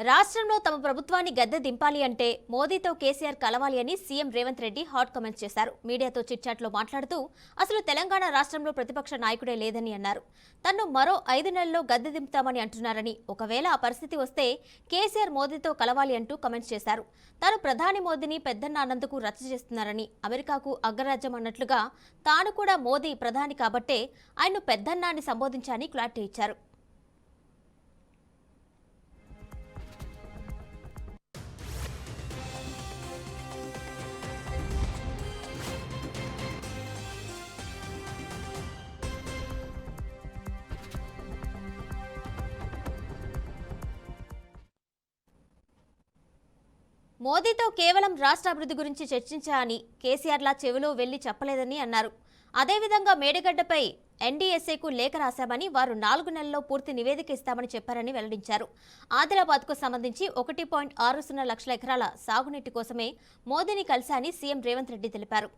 రాష్ట్రంలో తమ ప్రభుత్వాన్ని గద్దె దింపాలి అంటే మోదీతో కేసీఆర్ కలవాలి అని CM Revanth Reddy hot comments చేశారు. మీడియాతో చిట్చాట్లో మాట్లాడుతూ అసలు తెలంగాణ రాష్ట్రంలో ప్రతిపక్ష నాయకుడే లేదని అన్నారు. తన్ను మరో 5 నెలల్లో గద్దె దింపుతామని అంటున్నారని, ఒకవేళ ఆ పరిస్థితి వస్తే కేసీఆర్ మోదీతో కలవాలి అంటూ కామెంట్స్ చేశారు. తాను ప్రధాని మోదీని పెద్దన్న అన్నందుకు రచ్చ చేస్తున్నారని, అమెరికాకు అగ్రరాజ్యం అన్నట్లుగా తాను కూడా మోదీ ప్రధాని కాబట్టే ఆయన్ను పెద్దన్న అని సంబోధించాలని క్లారిటీ ఇచ్చారు. మోదీతో కేవలం రాష్ట్ర అభివృద్ధి గురించి చర్చించాలని కేసీఆర్లా చెవిలో వెళ్లి చెప్పలేదని అన్నారు. అదేవిధంగా మేడిగడ్డపై ఎన్డీఎస్ఏకు లేఖ రాశామని, వారు 4 నెలల్లో పూర్తి నివేదిక ఇస్తామని చెప్పారని వెల్లడించారు. ఆదిలాబాద్కు సంబంధించి 1.60 లక్షల ఎకరాల సాగునీటి కోసమే మోదీని కలిశారని సీఎం రేవంత్ రెడ్డి తెలిపారు.